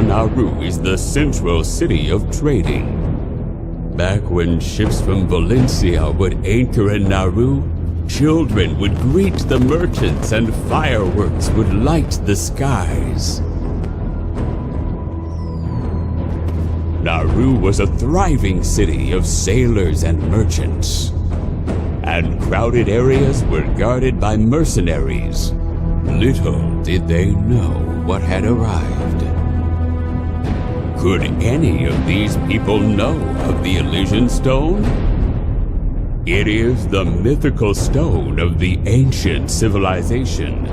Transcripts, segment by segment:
Naru is the central city of trading. Back when ships from Valencia would anchor in Naru, children would greet the merchants and fireworks would light the skies. Naru was a thriving city of sailors and merchants, and crowded areas were guarded by mercenaries. Little did they know what had arrived. Could any of these people know of the Elysian Stone? It is the mythical stone of the ancient civilization,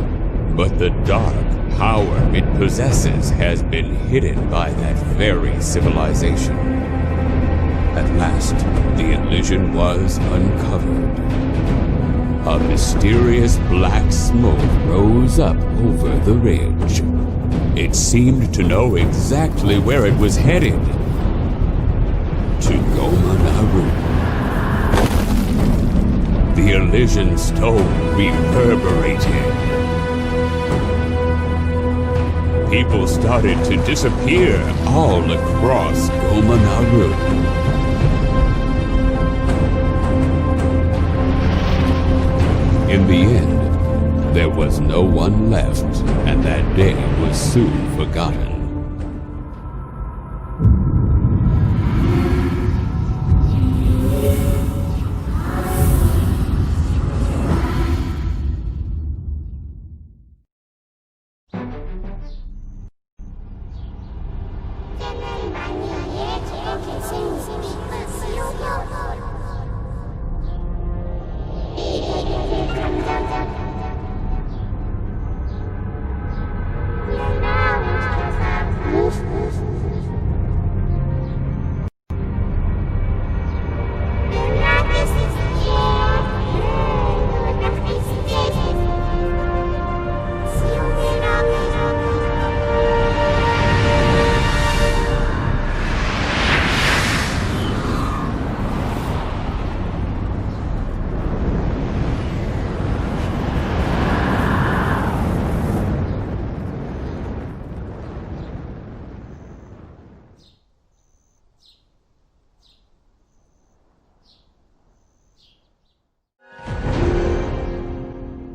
but the dark power it possesses has been hidden by that very civilization. At last, the Elysian was uncovered. A mysterious black smoke rose up over the ridge. It seemed to know exactly where it was headed. To Goma Naru. The Elysian Stone reverberated. People started to disappear all across Goma Naru. In the end, there was no one left, and that day was soon forgotten.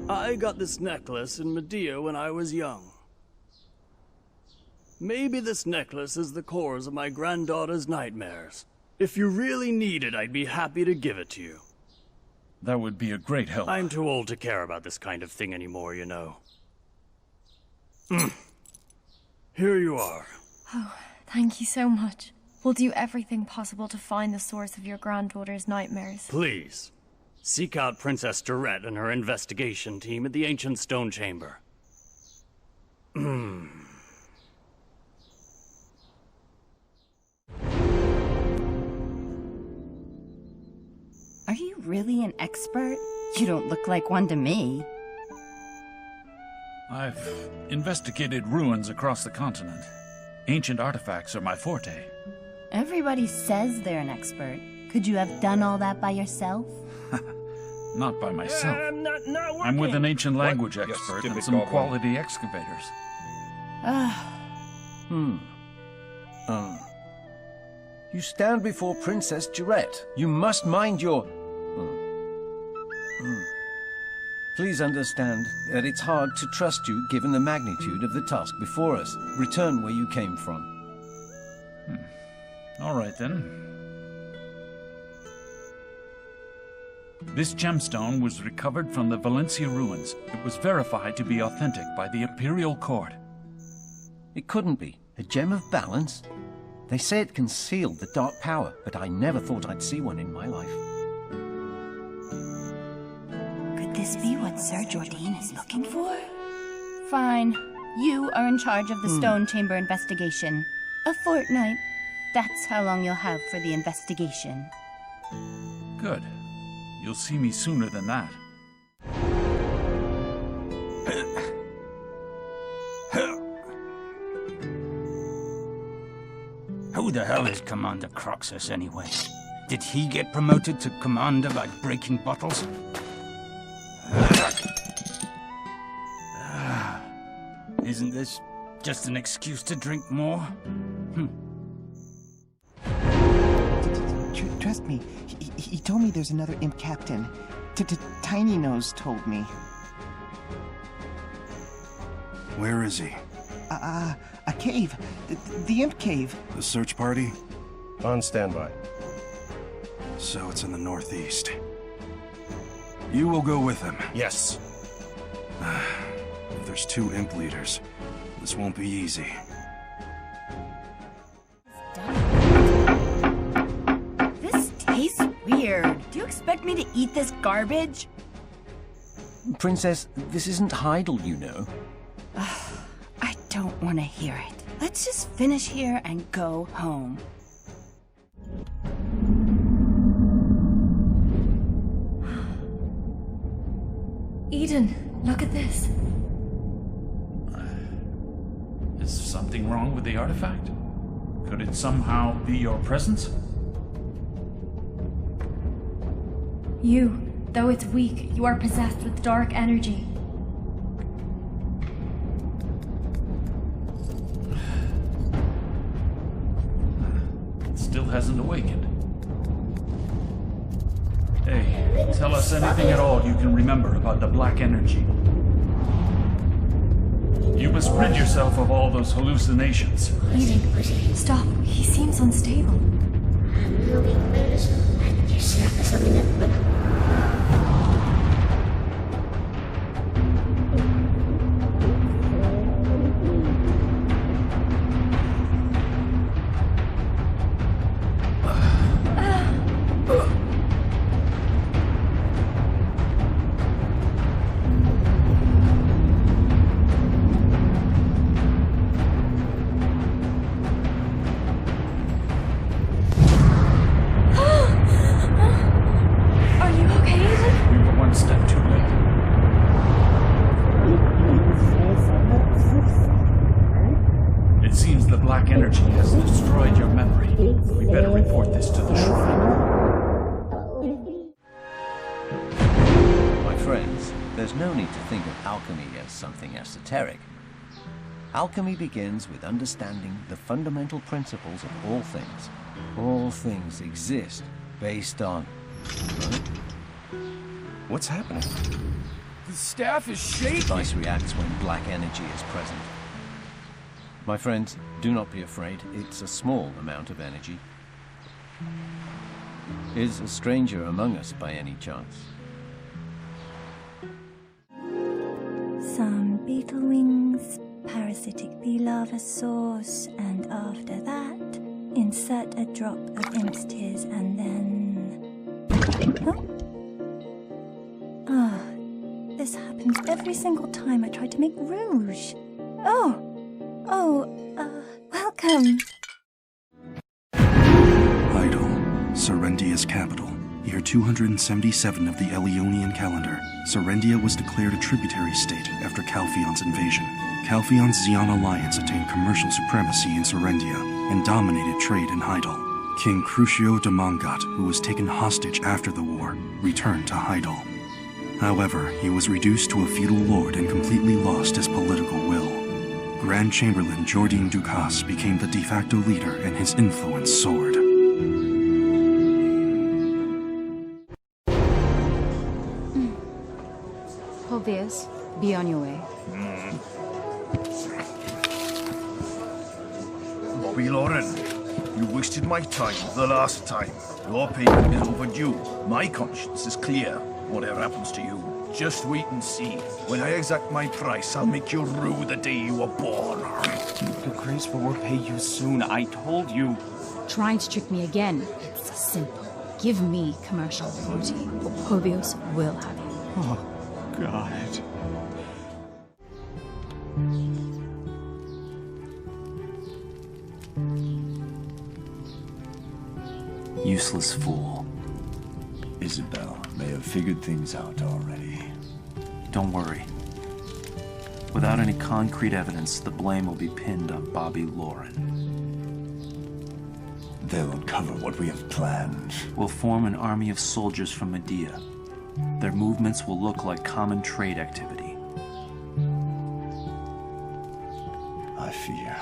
I got this necklace in Medea when I was young. Maybe this necklace is the cause of my granddaughter's nightmares. If you really need it, I'd be happy to give it to you. That would be a great help. I'm too old to care about this kind of thing anymore, you know. Here you are. Oh, thank you so much. We'll do everything possible to find the source of your granddaughter's nightmares. Please, seek out Princess Durette and her investigation team at the Ancient Stone Chamber. Are you really an expert? You don't look like one to me. I've investigated ruins across the continent. Ancient artifacts are my forte. Everybody says they're an expert. Could you have done all that by yourself? Not by myself. I'm with an ancient language expert and some quality excavators. You stand before Princess Durette. You must mind your... Please understand that it's hard to trust you given the magnitude of the task before us. Return where you came from. All right, then. This gemstone was recovered from the Valencia ruins. It was verified to be authentic by the Imperial Court. It couldn't be. A gem of balance? They say it concealed the dark power, but I never thought I'd see one in my life. Could this be what Sir Jordan is looking for? Fine. You are in charge of the Stone Chamber investigation. A fortnight. That's how long you'll have for the investigation. Good. You'll see me sooner than that. Who the hell is Commander Croxus anyway? Did he get promoted to commander by breaking bottles? Isn't this Just an excuse to drink more? Trust me, he told me there's another imp captain. Tiny Nose told me. Where is he? A cave. The imp cave. The search party? On standby. So it's in the northeast. You will go with him. Yes. If there's 2 imp leaders, this won't be easy. This tastes weird. Do you expect me to eat this garbage? Princess, this isn't Heidel, you know. I don't want to hear it. Let's just finish here and go home. Eden, look at this. Is something wrong with the artifact? Could it somehow be your presence? You, though it's weak, you are possessed with dark energy. It still hasn't awakened. Hey, tell us anything at all you can remember about the black energy. You must rid yourself of all those hallucinations. Eden, stop. He seems unstable. Energy has destroyed your memory. We better report this to the shrine. My friends, there's no need to think of alchemy as something esoteric. Alchemy begins with understanding the fundamental principles of all things. All things exist based on... What's happening? The staff is shaking! The device reacts when black energy is present. My friends, do not be afraid. It's a small amount of energy. Is a stranger among us by any chance? Some beetle wings, parasitic lava sauce, and after that, insert a drop of imp's tears and then... Oh, this happens every single time I try to make rouge. Welcome. Heidel, Serendia's capital. Year 277 of the Elionian calendar. Serendia was declared a tributary state after Calphion's invasion. Calphion's Xian alliance attained commercial supremacy in Serendia and dominated trade in Heidel. King Crucio de Mongat, who was taken hostage after the war, returned to Heidel. However, he was reduced to a feudal lord and completely lost his political will. Grand Chamberlain Jordine Ducasse became the de facto leader and his influence soared. Povius, be on your way. Bobby Lauren, you wasted my time the last time. Your payment is overdue. My conscience is clear. Whatever happens to you, just wait and see. When I exact my price, I'll make you rue the day you were born. The Grace will repay you soon, I told you. Trying to trick me again. It's simple. Give me commercial authority, or Povius will have you. Oh, God. Useless fool. Isabel may have figured things out already. Don't worry. Without any concrete evidence, the blame will be pinned on Bobby Lauren. They'll uncover what we have planned. We'll form an army of soldiers from Medea. Their movements will look like common trade activity. I fear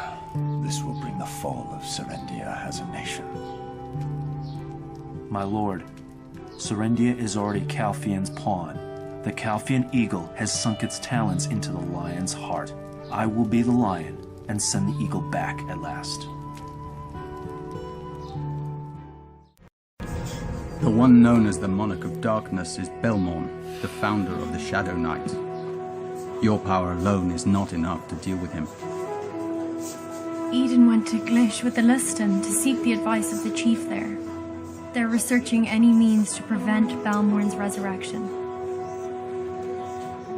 this will bring the fall of Serendia as a nation. My lord, Serendia is already Calphian's pawn. The Calphian eagle has sunk its talons into the lion's heart. I will be the lion and send the eagle back at last. The one known as the Monarch of Darkness is Belmorn, the founder of the Shadow Knights. Your power alone is not enough to deal with him. Eden went to Glish with the Liston to seek the advice of the chief there. They're researching any means to prevent Balmorn's resurrection.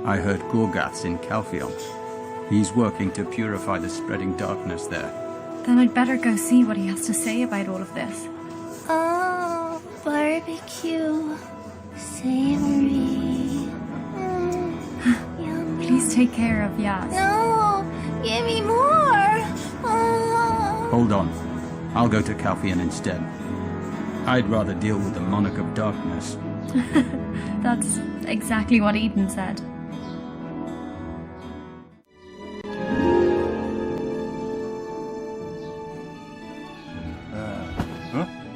I heard Gorgath's in Calphion. He's working to purify the spreading darkness there. Then I'd better go see what he has to say about all of this. Oh, barbecue. Savory. Yummy. Please take care of Yaz. No! Give me more! Oh. Hold on. I'll go to Calphion instead. I'd rather deal with the Monarch of Darkness. That's exactly what Eden said.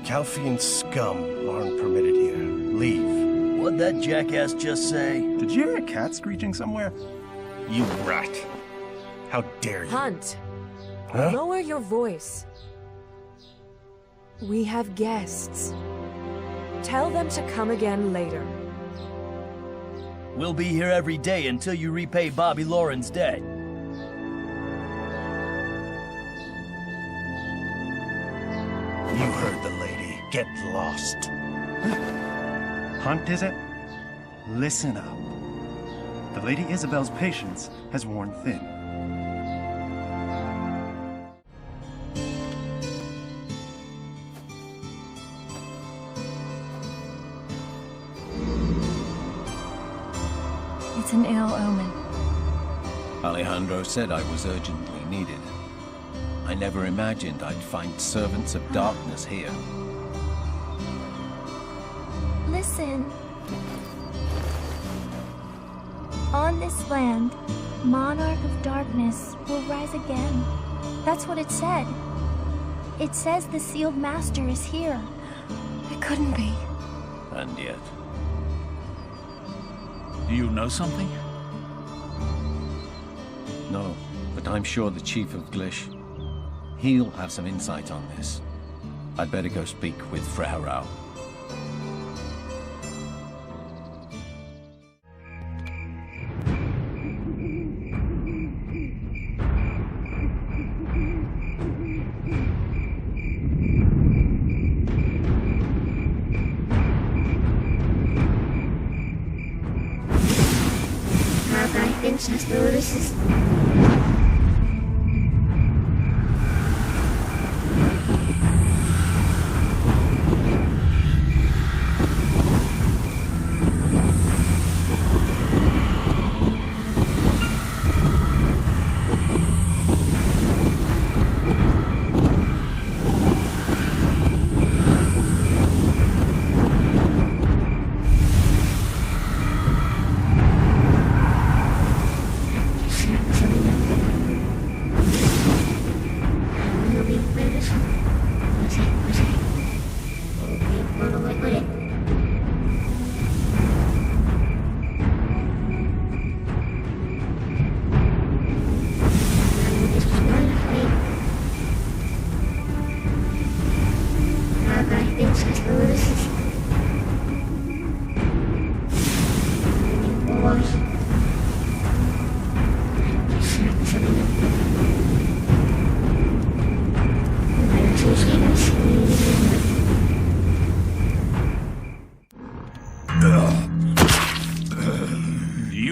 Calphian scum aren't permitted here. Leave. What'd that jackass just say? Did you hear a cat screeching somewhere? You rat. How dare you? Hunt. Huh? Lower your voice. We have guests. Tell them to come again later. We'll be here every day until you repay Bobby Lauren's debt. You heard the lady. Get lost. Hunt, is it? Listen up. The Lady Isabel's patience has worn thin. It's an ill omen. Alejandro said I was urgently needed. I never imagined I'd find servants of darkness here. Listen. On this land, Monarch of Darkness will rise again. That's what it said. It says the Sealed Master is here. It couldn't be. And yet... Do you know something? No, but I'm sure the Chief of Glish, he'll have some insight on this. I'd better go speak with Freharau.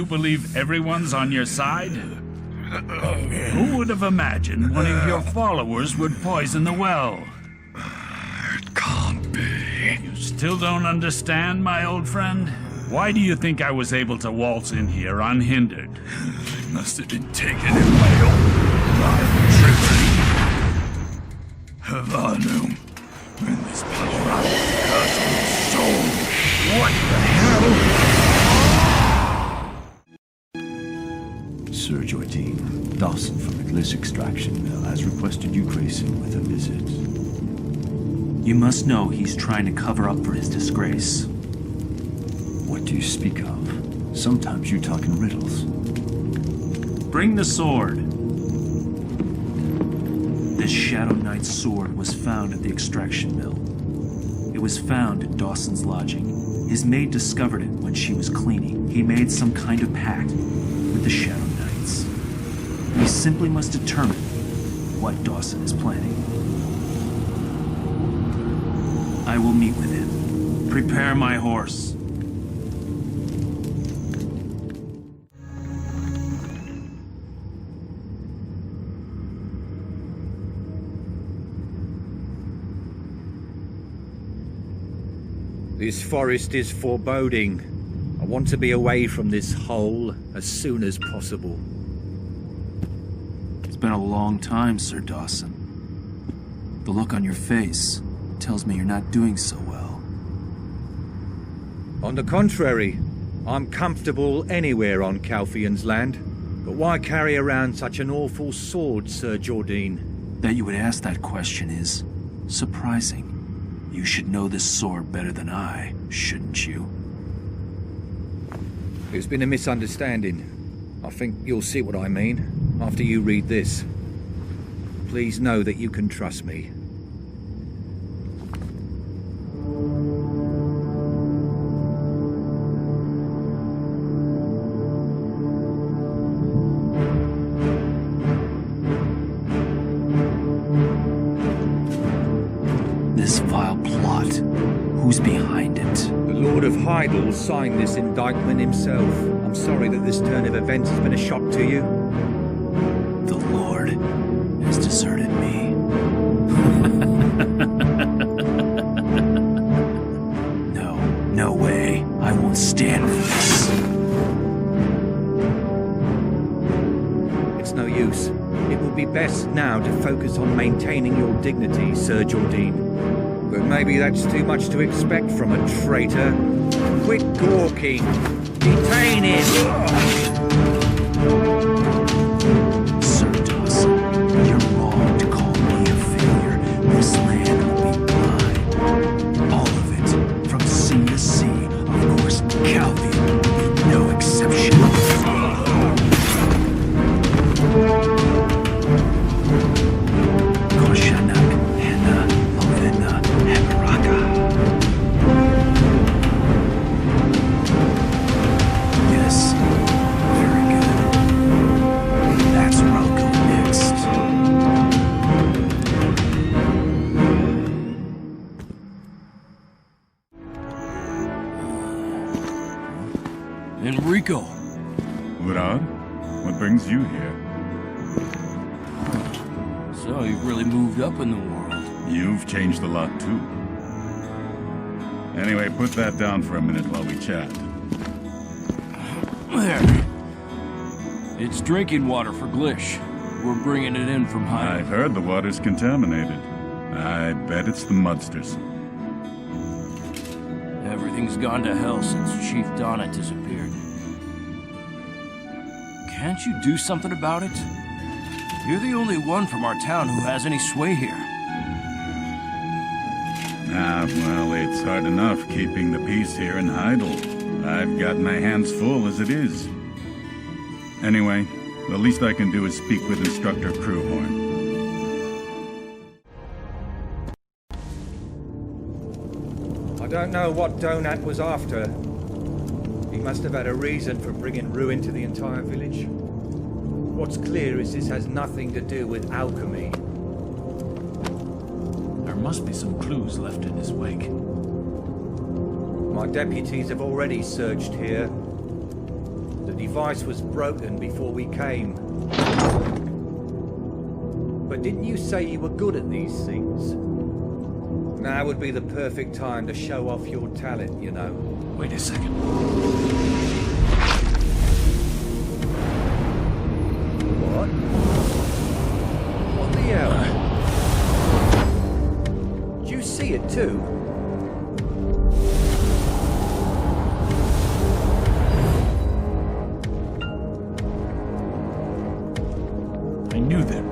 Believe everyone's on your side? Who would have imagined one of your followers would poison the well? It can't be. You still don't understand, my old friend? Why do you think I was able to waltz in here unhindered? They must have been taken in my own blind trickery. Havanum, when this power curse on its soul. What the hell? Sir Jordan, Dawson from the Glish this extraction mill has requested you grace him with a visit. You must know he's trying to cover up for his disgrace. What do you speak of? Sometimes you talk in riddles. Bring the sword. This Shadow Knight's sword was found at the extraction mill. It was found at Dawson's lodging. His maid discovered it when she was cleaning. He made some kind of pact with the Shadow Knights. We simply must determine what Dawson is planning. I will meet with him. Prepare my horse. This forest is foreboding. I want to be away from this hole as soon as possible. It's been a long time, Sir Dawson. The look on your face tells me you're not doing so well. On the contrary, I'm comfortable anywhere on Calphian's land. But why carry around such an awful sword, Sir Jordine? That you would ask that question is surprising. You should know this sword better than I, shouldn't you? There's been a misunderstanding. I think you'll see what I mean after you read this. Please know that you can trust me. This vile plot, who's behind it? The Lord of Heidel signed this indictment himself. I'm sorry that this turn of events has been a shock to you. The Lord has deserted me. No way. I won't stand for this. It's no use. It will be best now to focus on maintaining your dignity, Sir Jordine. But maybe that's too much to expect from a traitor. Quit gawking. Detain him! Sir Dawson, you're wrong to call me a failure. This land will be mine. All of it, from sea to sea. Of course, Calvian will be no exception. Koshanak, Henna, Lovena, Hebaraka. Yes, very good. That's where I'll go next. Enrico. Lurad, what brings you here? So you've really moved up in the world. You've changed a lot, too. Anyway, put that down for a minute while we chat. There. It's drinking water for Glish. We're bringing it in from high. I've heard the water's contaminated. I bet it's the mudsters. Everything's gone to hell since Chief Donnet disappeared. Can't you do something about it? You're the only one from our town who has any sway here. Well, it's hard enough keeping the peace here in Heidel. I've got my hands full as it is. Anyway, the least I can do is speak with Instructor Crewhorn. I don't know what Donat was after. He must have had a reason for bringing ruin to the entire village. What's clear is this has nothing to do with alchemy. There must be some clues left in his wake. My deputies have already searched here. The device was broken before we came. But didn't you say you were good at these things? Now would be the perfect time to show off your talent, you know. Wait a second. What? What the hell? Did you see it too? I knew there'd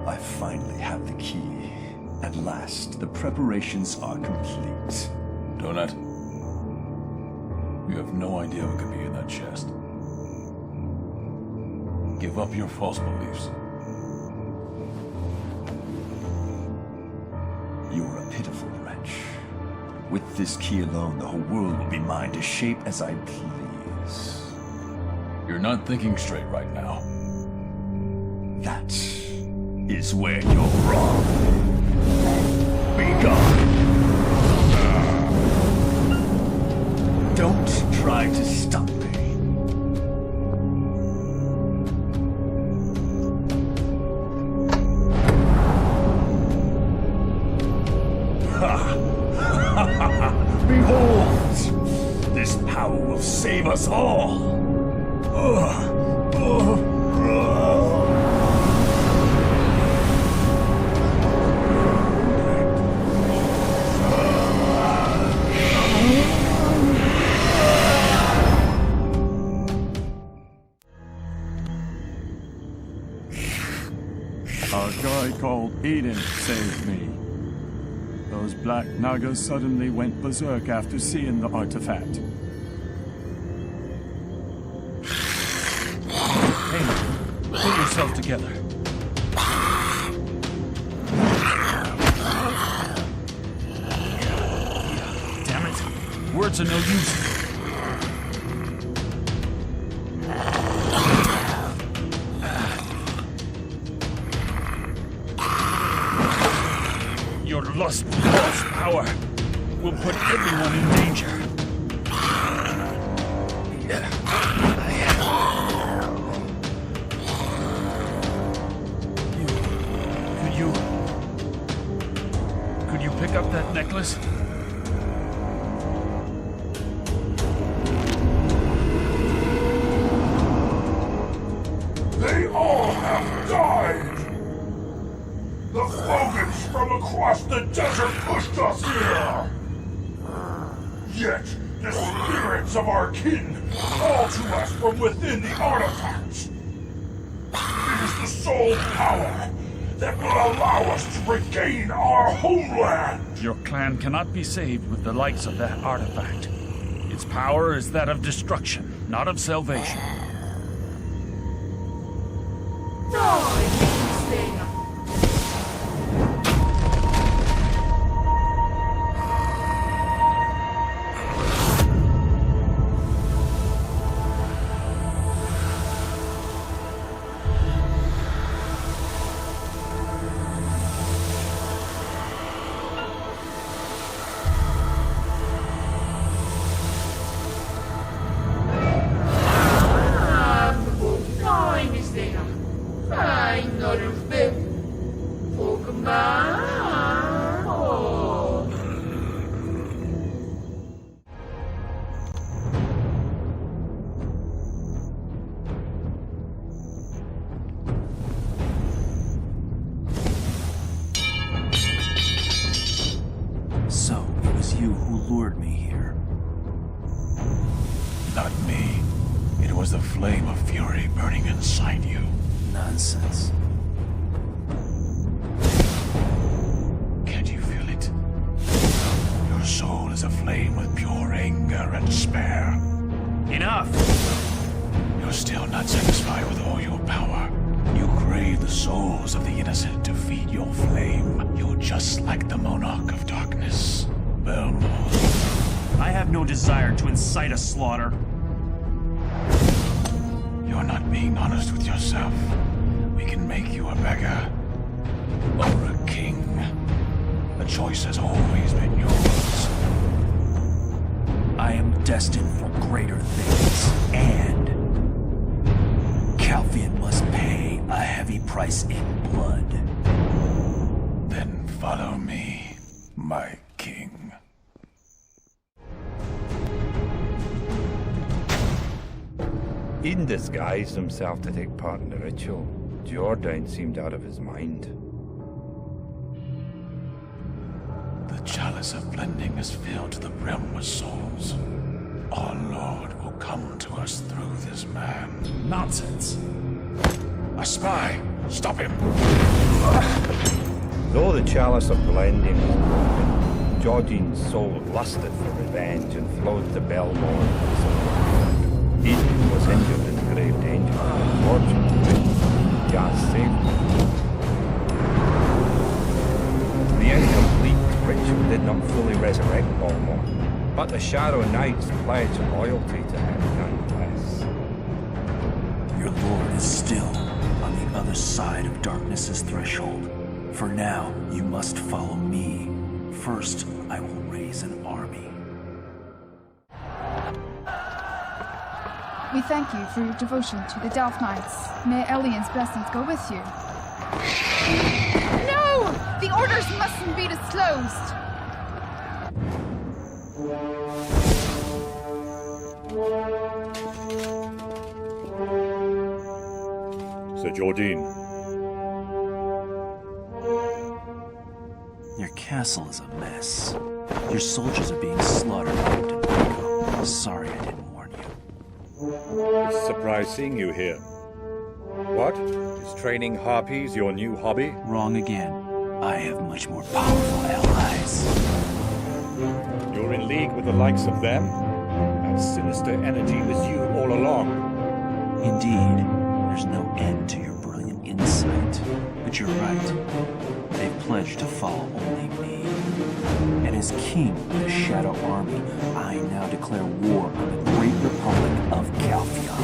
I finally have the key. At last, the preparations are complete. Donut, you have no idea what could be in that chest. Give up your false beliefs. You're a pitiful wretch. With this key alone, the whole world will be mine to shape as I please. You're not thinking straight right now. That is where you're wrong. Be gone. Don't try to stop me. Behold! This power will save us all! A guy called Eden saved me. Those black Nagas suddenly went berserk after seeing the artifact. Hey, pull yourself together. Damn it. Words are no use. Your lust for false power will put everyone in danger. Could you pick up that necklace? They all have died! The Fogans from across the desert pushed us here! Yet, the spirits of our kin call to us from within the artifacts. It is the sole power that will allow us to regain our homeland! Your clan cannot be saved with the likes of that artifact. Its power is that of destruction, not of salvation. So, it was you who lured me here. Not me. It was the flame of fury burning inside you. Nonsense. Can't you feel it? Your soul is aflame with pure anger and despair. Enough! You're still not satisfied with all your power. You crave the souls of the innocent to feed your flame. You're just like the Monarch of Darkness, Belmont. I have no desire to incite a slaughter. You're not being honest with yourself. We can make you a beggar or a king. The choice has always been yours. I am destined for greater things, and Calphian must pay a heavy price in blood. Then follow me, my king. Eden disguised himself to take part in the ritual. Jordan seemed out of his mind. The chalice of blending is filled to the brim with souls. Our Lord will come to us through this man. Nonsense. A spy! Stop him! Though the chalice of blending was broken, Jordine's soul lusted for revenge and flowed to Belmore. Eden was injured in grave danger. Fortunately, Jas saved him. The incomplete ritual did not fully resurrect Belmore, but the Shadow Knights pledged loyalty to him nonetheless. Your lord is still on the other side of darkness's threshold. For now, you must follow me. First, I will raise an army. We thank you for your devotion to the Delph Knights. May Elian's blessings go with you. No! The orders mustn't be disclosed! Sir Jordine. Your castle is a mess. Your soldiers are being slaughtered, Captain Brigo. Sorry I didn't warn you. It's a surprise seeing you here. What? Is training harpies your new hobby? Wrong again. I have much more powerful allies. You're in league with the likes of them? That sinister energy was you all along. Indeed, there's no end to your brilliant insight. But you're right. They've pledged to follow only me. And as king of the Shadow Army, I now declare war on the great Republic of Calpheon.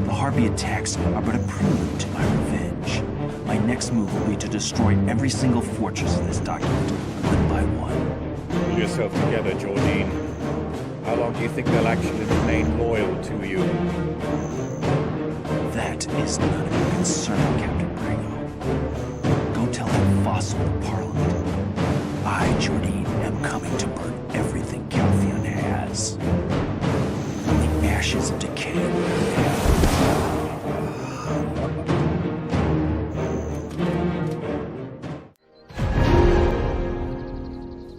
The Harpy attacks are but a prelude to my revenge. My next move will be to destroy every single fortress in this document, one by one. Pull yourself together, Jordine. How long do you think they'll actually remain loyal to you? That is none of your concern, Captain Brigo. Go tell that fossil in Parliament. I, Jordine, am coming to burn everything Calpheon has. The ashes of decay.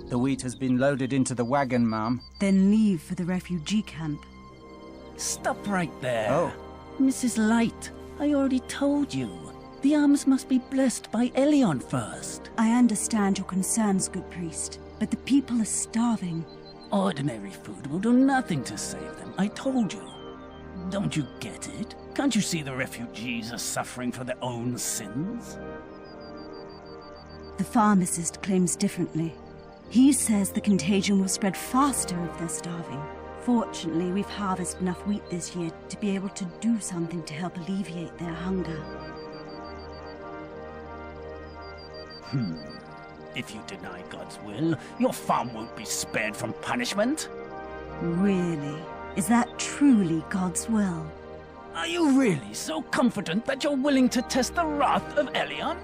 The wheat has been loaded into the wagon, ma'am. Then leave for the refugee camp. Stop right there. Oh. Mrs. Light, I already told you. The arms must be blessed by Elion first. I understand your concerns, good priest, but the people are starving. Ordinary food will do nothing to save them, I told you. Don't you get it? Can't you see the refugees are suffering for their own sins? The pharmacist claims differently. He says the contagion will spread faster if they're starving. Fortunately, we've harvested enough wheat this year to be able to do something to help alleviate their hunger. If you deny God's will, your farm won't be spared from punishment. Really? Is that truly God's will? Are you really so confident that you're willing to test the wrath of Elion?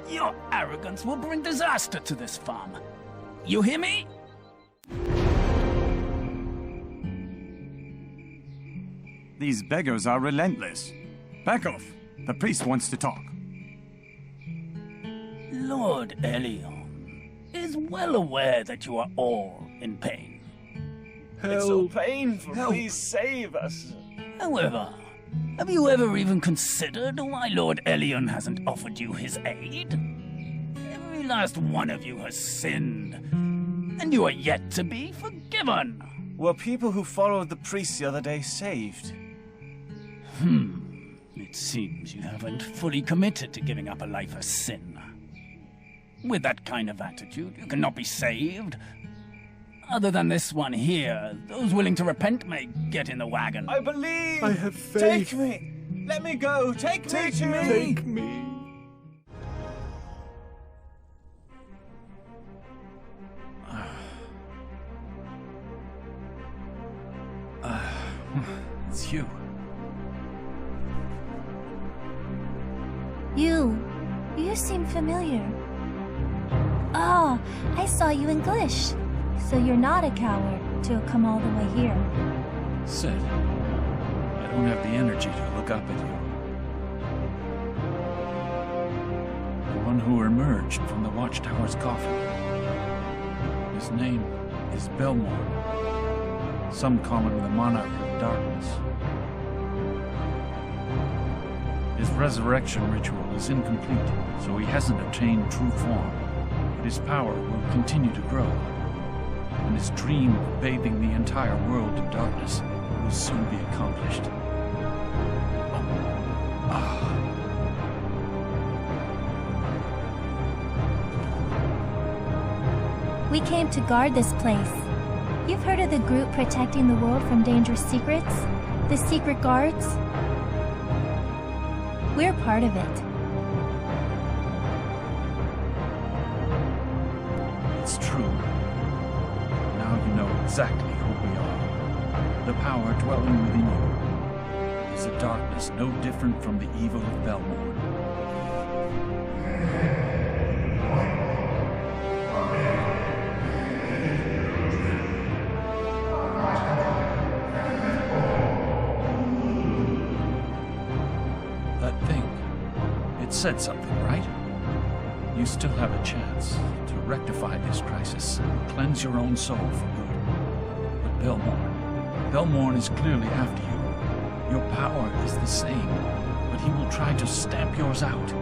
Your arrogance will bring disaster to this farm. You hear me? These beggars are relentless. Back off. The priest wants to talk. Lord Elion is well aware that you are all in pain. It's so painful. Please save us. However, have you ever even considered why Lord Elion hasn't offered you his aid? Every last one of you has sinned, and you are yet to be forgiven. Were people who followed the priest the other day saved? It seems you haven't fully committed to giving up a life of sin. With that kind of attitude, you cannot be saved. Other than this one here, those willing to repent may get in the wagon. I believe. I have faith. Take me. Let me go. Take me. Take me. It's you. You seem familiar. Oh, I saw you in Glish. So you're not a coward to have come all the way here. Sid, I don't have the energy to look up at you. The one who emerged from the Watchtower's coffin. His name is Belmore. Some call him the Monarch of Darkness. His resurrection ritual is incomplete, so he hasn't obtained true form. But his power will continue to grow, and his dream of bathing the entire world in darkness will soon be accomplished. We came to guard this place. You've heard of the group protecting the world from dangerous secrets? The Secret Guards? We're part of it. It's true. Now you know exactly who we are. The power dwelling within you is a darkness no different from the evil of Belmorn. That thing, it said something, right? You still have a chance to rectify this crisis and cleanse your own soul for good. But Belmorn is clearly after you. Your power is the same, but he will try to stamp yours out.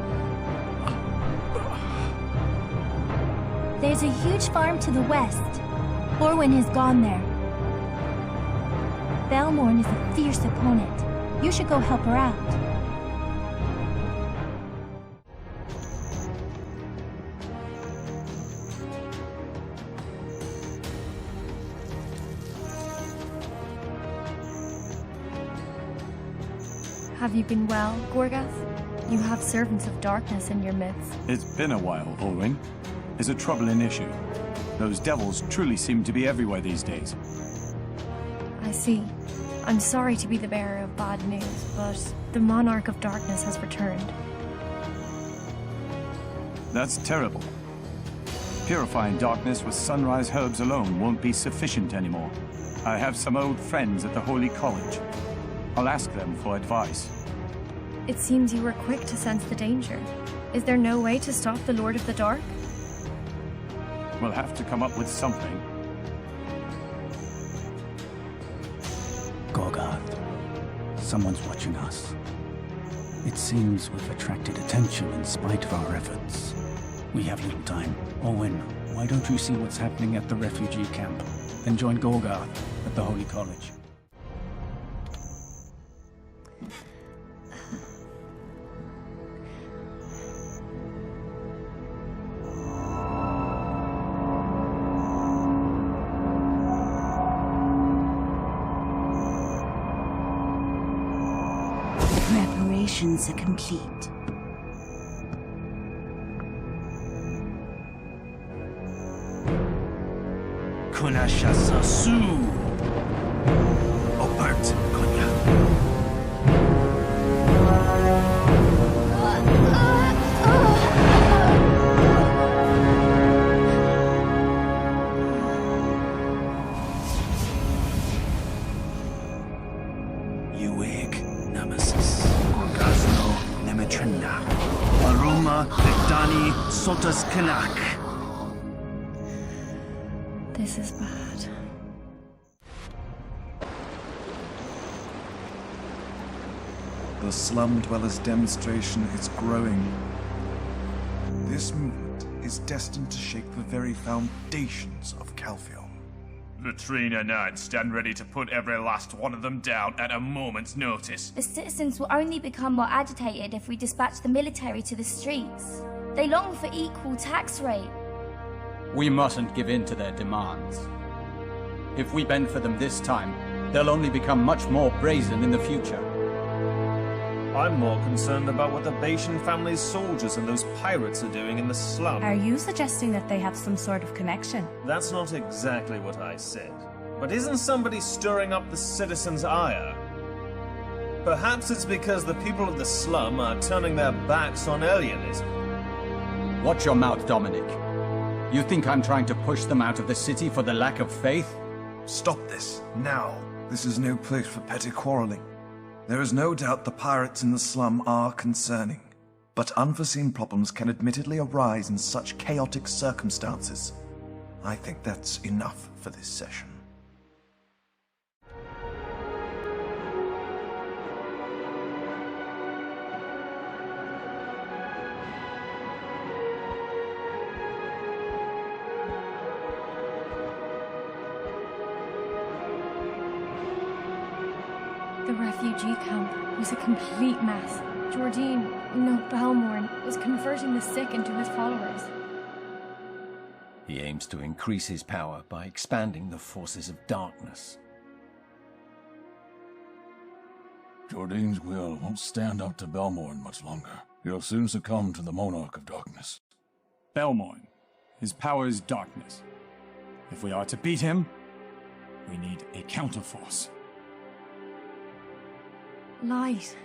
There's a huge farm to the west. Orwyn has gone there. Belmorn is a fierce opponent. You should go help her out. Have you been well, Gorgath? You have servants of darkness in your midst. It's been a while, Orwyn. Is a troubling issue. Those devils truly seem to be everywhere these days. I see. I'm sorry to be the bearer of bad news, but the Monarch of Darkness has returned. That's terrible. Purifying darkness with sunrise herbs alone won't be sufficient anymore. I have some old friends at the Holy College. I'll ask them for advice. It seems you were quick to sense the danger. Is there no way to stop the Lord of the Dark? We'll have to come up with something. Gorgath, someone's watching us. It seems we've attracted attention in spite of our efforts. We have little time. Orwyn, why don't you see what's happening at the refugee camp? Then join Gorgath at the Holy College. Preparations are complete. Kunashasa Su. Opert Konya. Uig, Nemesis. Gorgazno, Nemetrenda. Aruma, Ledani, Sotas Kilak. This is bad. The Slum Dwellers demonstration is growing. This movement is destined to shake the very foundations of Calphion. Latrina Knights stand ready to put every last one of them down at a moment's notice. The citizens will only become more agitated if we dispatch the military to the streets. They long for equal tax rate. We mustn't give in to their demands. If we bend for them this time, they'll only become much more brazen in the future. I'm more concerned about what the Bashan family's soldiers and those pirates are doing in the slum. Are you suggesting that they have some sort of connection? That's not exactly what I said. But isn't somebody stirring up the citizens' ire? Perhaps it's because the people of the slum are turning their backs on Elionism. Watch your mouth, Dominic. You think I'm trying to push them out of the city for the lack of faith? Stop this, now. This is no place for petty quarreling. There is no doubt the pirates in the slum are concerning, but unforeseen problems can admittedly arise in such chaotic circumstances. I think that's enough for this session. refugee camp was a complete mess. Jordine, no, Balmorn, was converting the sick into his followers. He aims to increase his power by expanding the forces of darkness. Jordine's will won't stand up to Balmorn much longer. He'll soon succumb to the Monarch of Darkness. Balmorn. His power is darkness. If we are to beat him, we need a counterforce. Light.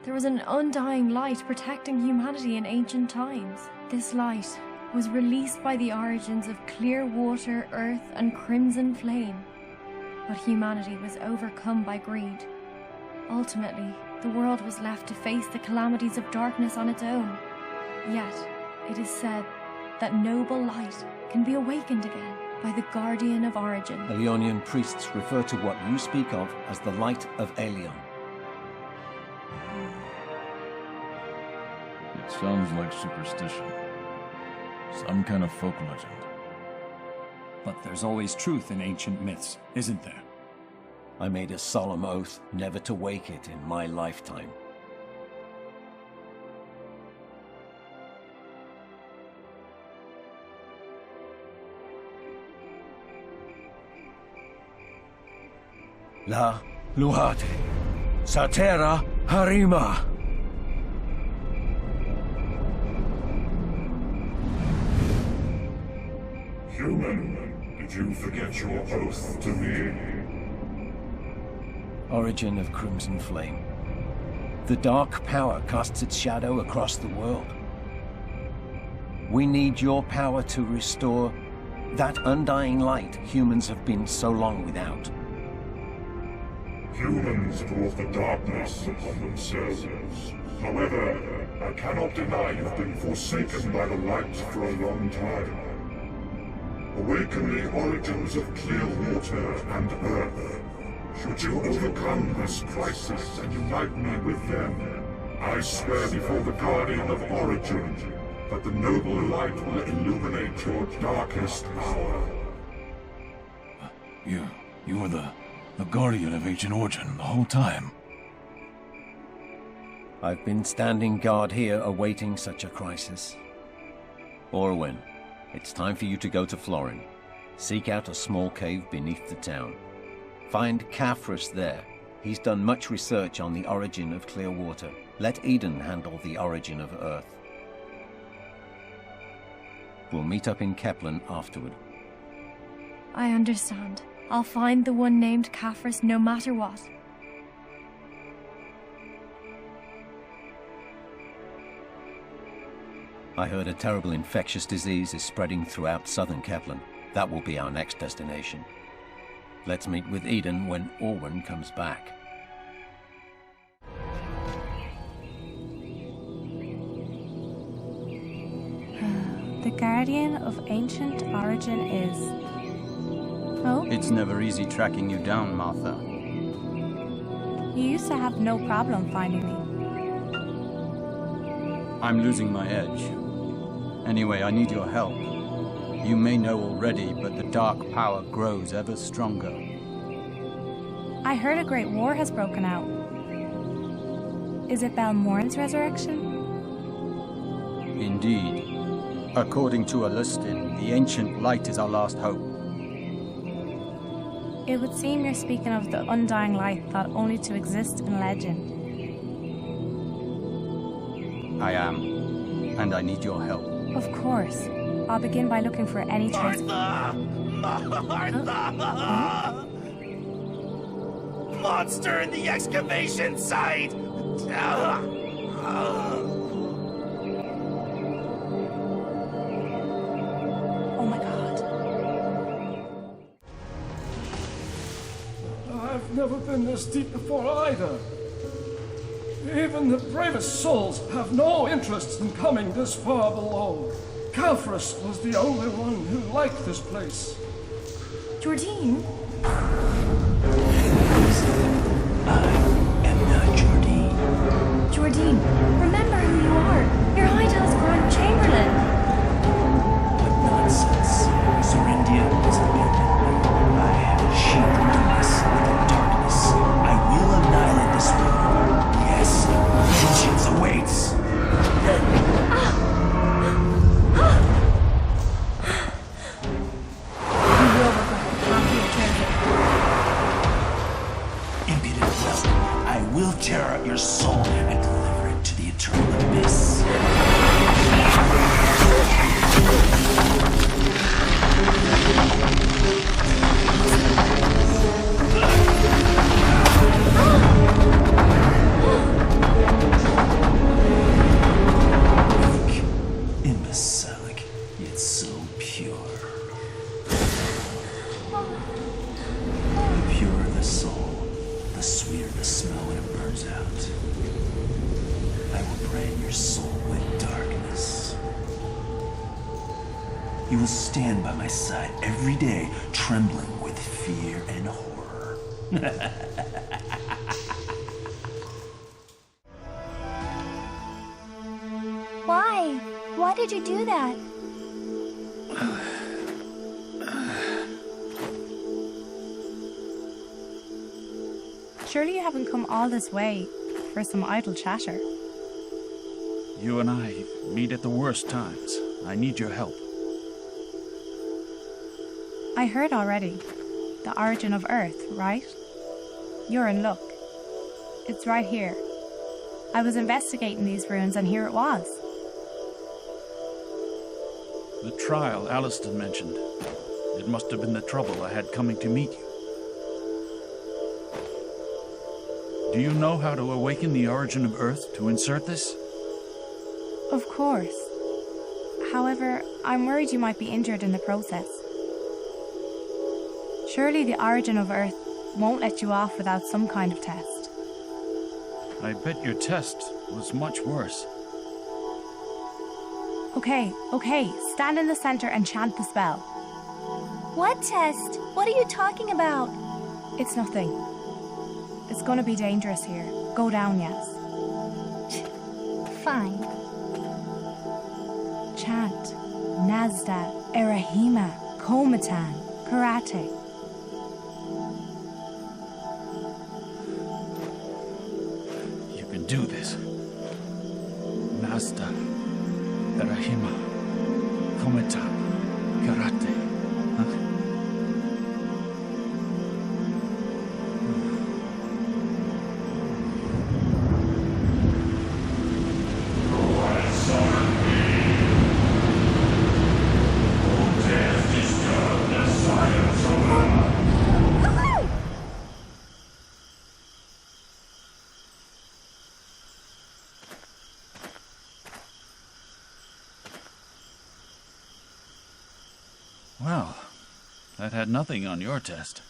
There was an undying light protecting humanity in ancient times. This light was released by the origins of clear water, earth, and crimson flame. But humanity was overcome by greed. Ultimately, the world was left to face the calamities of darkness on its own. Yet, it is said that noble light can be awakened again by the Guardian of Origin. Aelionian priests refer to what you speak of as the Light of Aelion. It sounds like superstition. Some kind of folk legend. But there's always truth in ancient myths, isn't there? I made a solemn oath never to wake it in my lifetime. La Luhate, Satera Harima. Human, did you forget your oath to me? Origin of Crimson Flame. The dark power casts its shadow across the world. We need your power to restore that undying light humans have been so long without. Humans brought the darkness upon themselves. However, I cannot deny you've been forsaken by the light for a long time. Awaken the origins of clear water and earth. Should you overcome this crisis and unite me with them, I swear before the Guardian of Origin that the noble light will illuminate your darkest hour. You were the Guardian of Ancient Origin the whole time. I've been standing guard here awaiting such a crisis. Orwyn, it's time for you to go to Florin. Seek out a small cave beneath the town. Find Caphras there. He's done much research on the origin of clear water. Let Eden handle the origin of Earth. We'll meet up in Keplen afterward. I understand. I'll find the one named Caphras no matter what. I heard a terrible infectious disease is spreading throughout southern Keplen. That will be our next destination. Let's meet with Eden when Orwyn comes back. The Guardian of Ancient Origin is... Oh? It's never easy tracking you down, Martha. You used to have no problem finding me. I'm losing my edge. Anyway, I need your help. You may know already, but the dark power grows ever stronger. I heard a great war has broken out. Is it Balmorn's resurrection? Indeed. According to Alustin, the ancient light is our last hope. It would seem you're speaking of the undying light thought only to exist in legend. I am, and I need your help. Of course. I'll begin by looking for any trace. Martha! Monster in the excavation site! Oh my god. I've never been this deep before either. Even the bravest souls have no interest in coming this far below. Caphras was the only one who liked this place. Jordine? I am not Jordine. Jordine, remember who you are. You're Hydel's Grand Chamberlain. What nonsense. Serendia is a human. I have shielded us with the darkness. I will annihilate this world You will stand by my side every day, trembling with fear and horror. Why? Why did you do that? Surely you haven't come all this way for some idle chatter. You and I meet at the worst times. I need your help. I heard already. The origin of Earth, right? You're in luck. It's right here. I was investigating these ruins and here it was. The trial Aliston mentioned. It must have been the trouble I had coming to meet you. Do you know how to awaken the origin of Earth to insert this? Of course. However, I'm worried you might be injured in the process. Surely the origin of Earth won't let you off without some kind of test. I bet your test was much worse. Okay, stand in the center and chant the spell. What test? What are you talking about? It's nothing. It's gonna be dangerous here. Go down, yes. Fine. Chant. Nazda, Erahima, Komatan, Karate. You can do this. Nazda, Erahima, Komatan, Karate. Well, that had nothing on your test.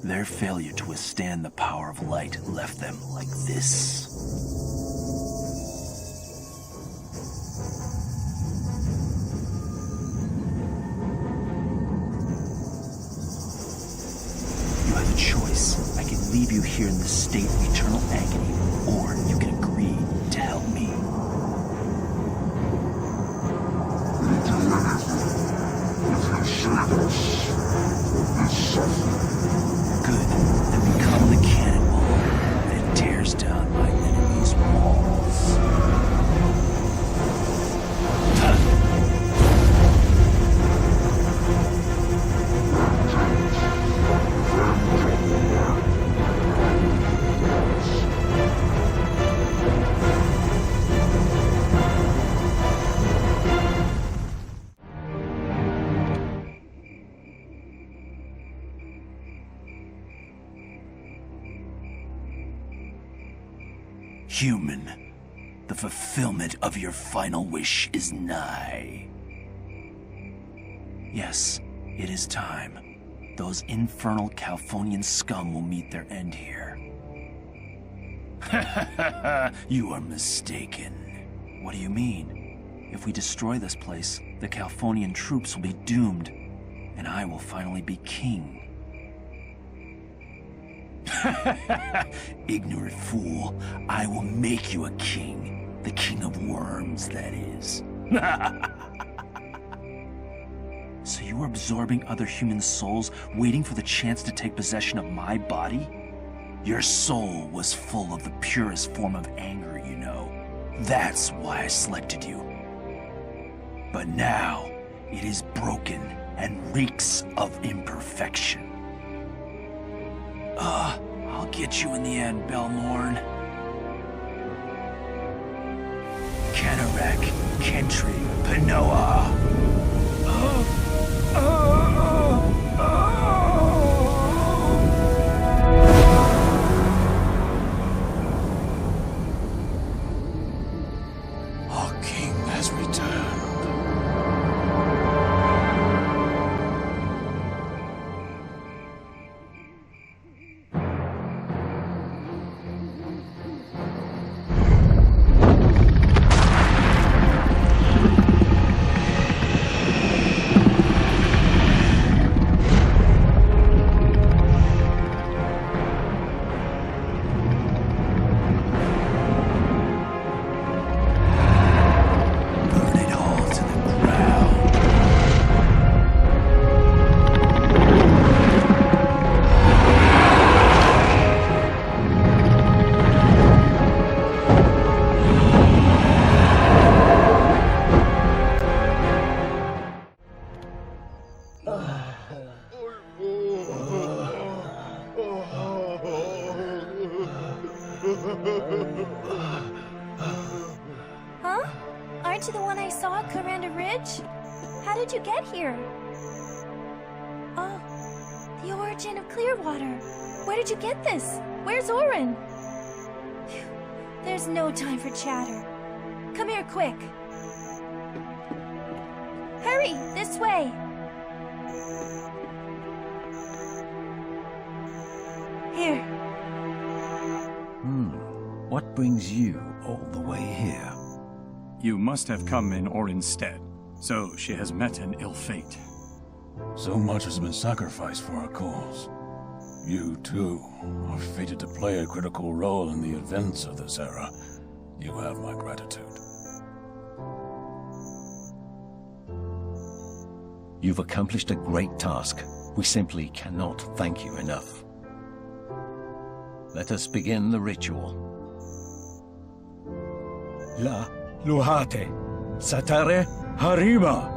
Their failure to withstand the power of light left them like this. You have a choice. I can leave you here in this state of eternal agony, or you can agree to help me. We'll do anything if you save us from this suffering. Good. Then become the cannonball that tears down my enemy's walls. Human, the fulfillment of your final wish is nigh. Yes, it is time. Those infernal Calphonian scum will meet their end here. You are mistaken. What do you mean? If we destroy this place, the Calphonian troops will be doomed. and I will finally be king. Ignorant fool, I will make you a king. The king of worms, that is. So you were absorbing other human souls, waiting for the chance to take possession of my body? Your soul was full of the purest form of anger, you know. That's why I selected you. But now, it is broken and reeks of imperfection. I'll get you in the end, Belmorn. Kenarek, Kentry, Panoa. Our king has returned. Huh? Aren't you the one I saw at Coranda Ridge? How did you get here? Oh, the origin of Clearwater. Where did you get this? Where's Orin? Phew, there's no time for chatter. Come here quick. Hurry, this way. Here. What brings you all the way here? You must have come in Orin's stead, so she has met an ill fate. So much has been sacrificed for our cause. You, too, are fated to play a critical role in the events of this era. You have my gratitude. You've accomplished a great task. We simply cannot thank you enough. Let us begin the ritual. La Luhate Satare Harima.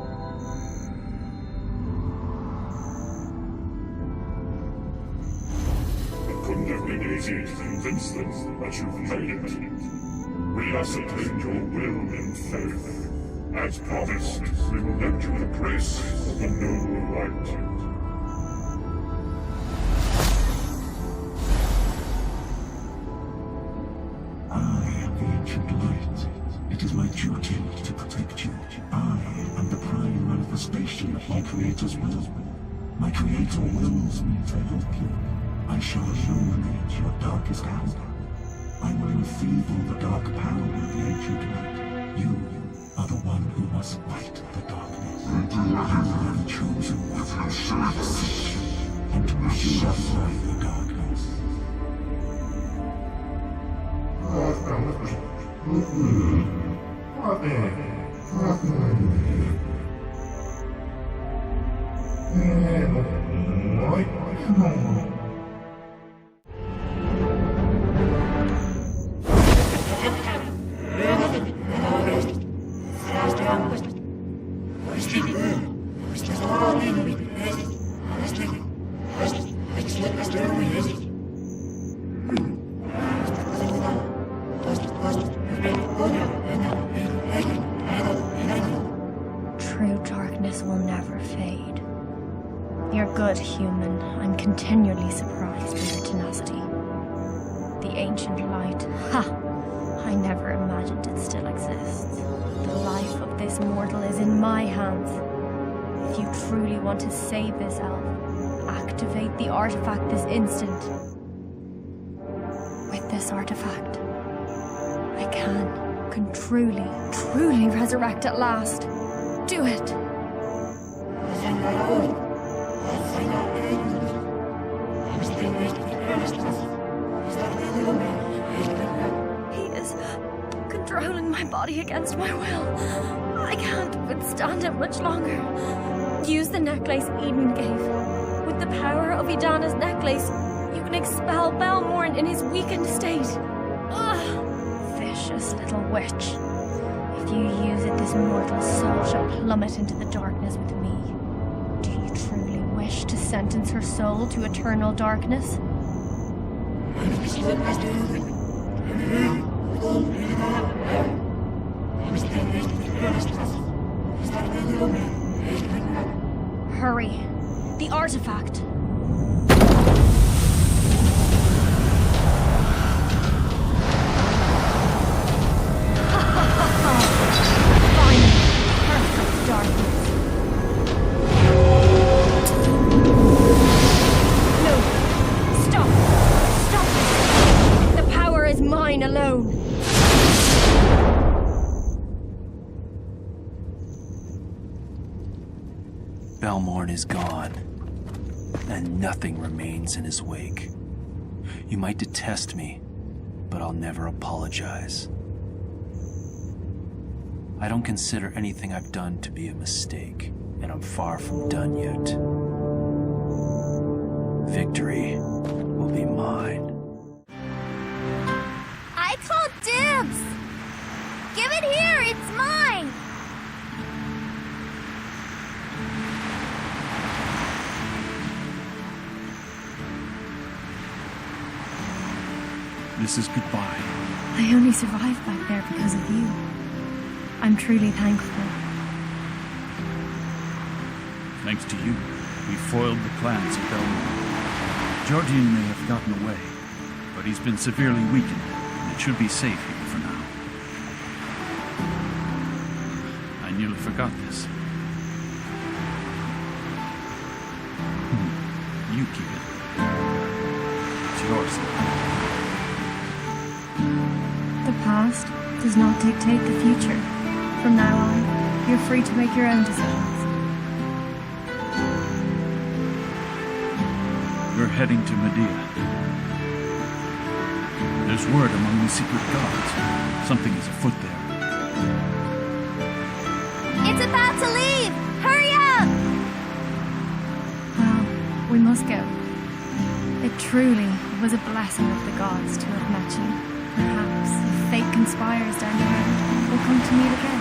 It couldn't have been easy to convince them that you've made it. We ascertained your will and faith. As promised, we will lend you the grace of the noble light. It is my duty to protect you. I am the prime manifestation of my Creator's will. My Creator wills me to help you. I shall illuminate your darkest hour. I will enfeeble the dark power of the ancient light. You are the one who must fight the darkness. You have chosen with your service and to purify the darkness. True darkness will never fade. You're good, human. I'm continually surprised by your tenacity. The ancient light. Ha! I never imagined it still exists. The life of this mortal is in my hands. If you truly want to save this elf, activate the artifact this instant. With this artifact, I can truly resurrect at last. Do it! body against my will. I can't withstand it much longer. Use the necklace Eden gave. With the power of Idana's necklace, you can expel Belmorn in his weakened state. Ugh! Vicious little witch. If you use it, this mortal soul shall plummet into the darkness with me. Do you truly wish to sentence her soul to eternal darkness? Hurry. The artifact. Finally, perfect darkness. No. Stop. Stop this. The power is mine alone. Belmorn is gone, and nothing remains in his wake. You might detest me, but I'll never apologize. I don't consider anything I've done to be a mistake, and I'm far from done yet. Victory will be mine. I call dibs! Give it here, it's mine! This is goodbye. I only survived back there because of you. I'm truly thankful. Thanks to you, we foiled the plans of Belmorn. Jordian may have gotten away, but he's been severely weakened, and it should be safe here for now. I nearly forgot this. You keep it. It's yours. The past does not dictate the future. From now on, you're free to make your own decisions. We're heading to Medea. There's word among the secret gods. Something is afoot there. It's about to leave! Hurry up! Well, we must go. It truly was a blessing of the gods to have met you. Perhaps, if fate conspires down the road, we'll come to meet again.